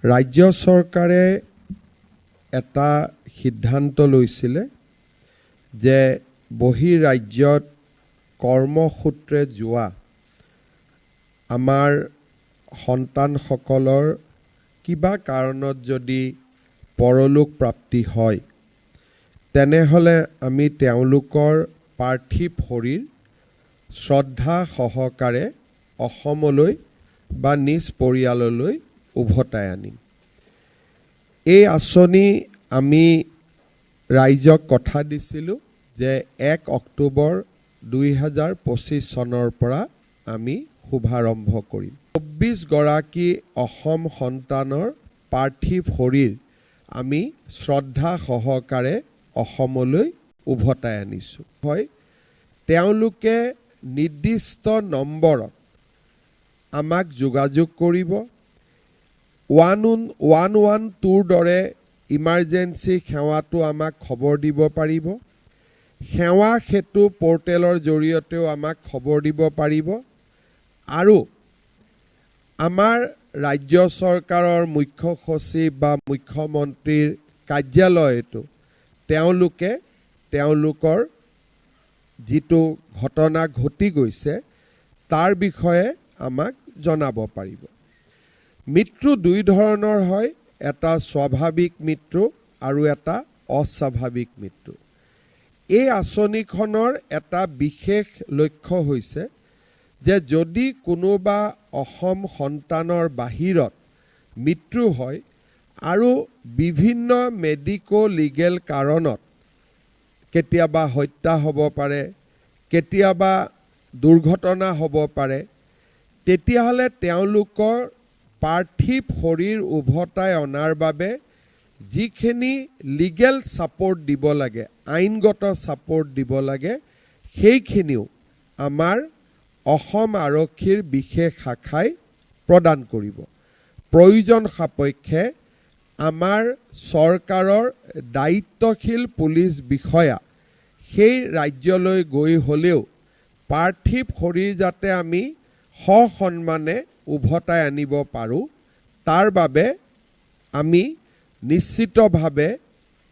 ৰাজ্য চৰকাৰে এটা সিদ্ধান্ত লৈছিলে যে বহিৰাজ্যত কৰ্মসূত্ৰে যোৱা আমাৰ সন্তানসকলৰ কিবা কাৰণত যদি পৰলোক প্ৰাপ্তি হয় তেনেহলে আমি তেওঁলোকৰ পাৰ্থিৱ শৰীৰ শ্ৰদ্ধা সহকাৰে অসমলৈ বা নিজ পৰিয়াললৈ উভতাই আনিম। এই আঁচনি আমি ৰাইজক কথা দিছিলোঁ যে 1 অক্টোবৰ 2025 চনৰ পৰা আমি শুভাৰম্ভ কৰিম। 24 গৰাকী অসম সন্তানৰ পাৰ্থিৱ শৰীৰ আমি শ্ৰদ্ধা সহকাৰে অসমলৈ উভতাই আনিছোঁ। হয়, তেওঁলোকে নিৰ্দিষ্ট নম্বৰত আমাক যোগাযোগ কৰিব। 112ৰ দৰে ইমাৰ্জেঞ্চি সেৱাটো আমাক খবৰ দিব পাৰিব। সেৱা সেতু পৰ্টেলৰ জৰিয়তেও আমাক খবৰ দিব পাৰিব। আৰু আমাৰ ৰাজ্য চৰকাৰৰ মুখ্য সচিব বা মুখ্যমন্ত্ৰীৰ কাৰ্যালয়তো তেওঁলোকে তেওঁলোকৰ যিটো ঘটনা ঘটি গৈছে তাৰ বিষয়ে আমাক জনাব পাৰিব। মৃত্যু দুই ধৰণৰ হয়, এটা স্বাভাৱিক মৃত্যু আৰু এটা অস্বাভাৱিক মৃত্যু। এই আঁচনিখনৰ এটা বিশেষ লক্ষ্য হৈছে যে যদি কোনোবা অসম সন্তানৰ বাহিৰত মৃত্যু হয় আৰু বিভিন্ন মেডিকো লিগেল কাৰণত কেতিয়াবা হত্যা হ'ব পাৰে, কেতিয়াবা দুৰ্ঘটনা হ'ব পাৰে, তেতিয়াহ'লে তেওঁলোকৰ পাৰ্থিৱ শৰীৰ উভতাই অনাৰ বাবে যিখিনি লিগেল ছাপোৰ্ট দিব লাগে, আইনগত ছাপোৰ্ট দিব লাগে, সেইখিনিও আমাৰ অসম আৰক্ষীৰ বিশেষ শাখাই প্ৰদান কৰিব। প্ৰয়োজন সাপেক্ষে আমাৰ চৰকাৰৰ দায়িত্বশীল পুলিচ বিষয়া সেই ৰাজ্যলৈ গৈ হ'লেও পাৰ্থিৱ শৰীৰ যাতে আমি সসন্মানে উভতাই আনিব পাৰোঁ, তাৰ বাবে আমি নিশ্চিতভাৱে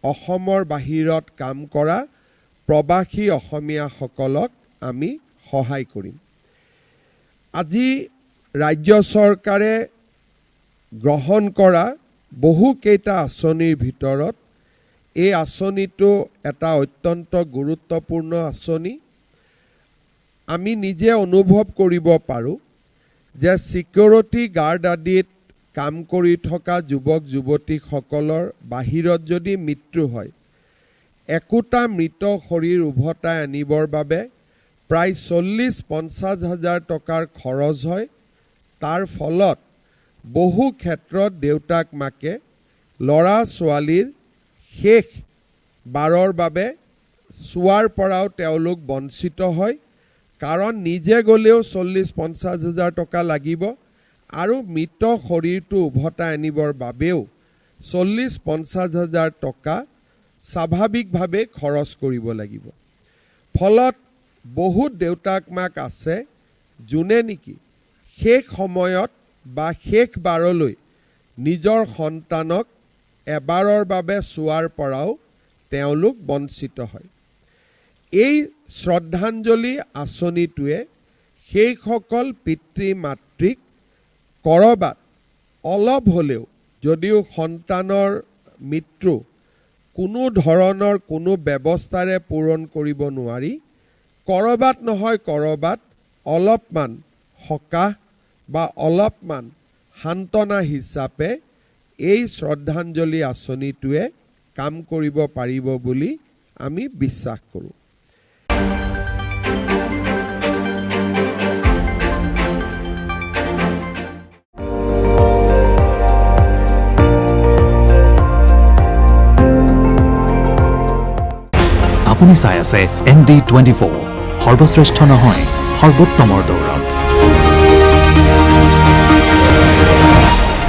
অসমৰ বাহিৰত কাম কৰা প্ৰবাসী অসমীয়াসকলক আমি সহায় কৰিম। আজি ৰাজ্য চৰকাৰে গ্ৰহণ কৰা বহুকেইটা আঁচনিৰ ভিতৰত এই আঁচনিটো এটা অত্যন্ত গুৰুত্বপূৰ্ণ আঁচনি। আমি নিজে অনুভৱ কৰিব পাৰোঁ যে ছিকিউৰিটি গাৰ্ড আদিত কাম কৰি থকা যুৱক যুৱতীসকলৰ বাহিৰত যদি মৃত্যু হয়, একোটা মৃত শৰীৰ উভতাই আনিবৰ বাবে প্ৰায় 40-50 হাজাৰ টকাৰ খৰচ হয়। তাৰ ফলত বহু ক্ষেত্ৰত দেউতাক মাকে ল'ৰা ছোৱালীৰ শেষ বাৰৰ বাবে চোৱাৰ পৰাও তেওঁলোক বঞ্চিত হয়। কাৰণ নিজে গ'লেও 40-50 হাজাৰ টকা লাগিব আৰু মৃত শৰীৰটো উভতাই আনিবৰ বাবেও 40-50 হাজাৰ টকা স্বাভাৱিকভাৱে খৰচ কৰিব লাগিব। ফলত বহুত দেউতাক মাক আছে যোনে নেকি শেষ সময়ত বা শেষ বাৰলৈ নিজৰ সন্তানক এবাৰৰ বাবে চোৱাৰ পৰাও তেওঁলোক বঞ্চিত হয়। এই শ্ৰদ্ধাঞ্জলি আঁচনিটোৱে সেইসকল পিতৃ মাতৃক ক'ৰবাত অলপ হ'লেও, যদিও সন্তানৰ মৃত্যু কোনো ধৰণৰ কোনো ব্যৱস্থাৰে পূৰণ কৰিব নোৱাৰি, ক'ৰবাত নহয় ক'ৰবাত অলপমান সকাহ বা অলপমান সান্তনা হিচাপে এই শ্ৰদ্ধাঞ্জলি আঁচনিটোৱে কাম কৰিব পাৰিব বুলি আমি বিশ্বাস কৰোঁ। আপুনি চাই আছে ND24, সৰ্বশ্ৰেষ্ঠ নহয় সৰ্বোত্তমৰ দৌৰ।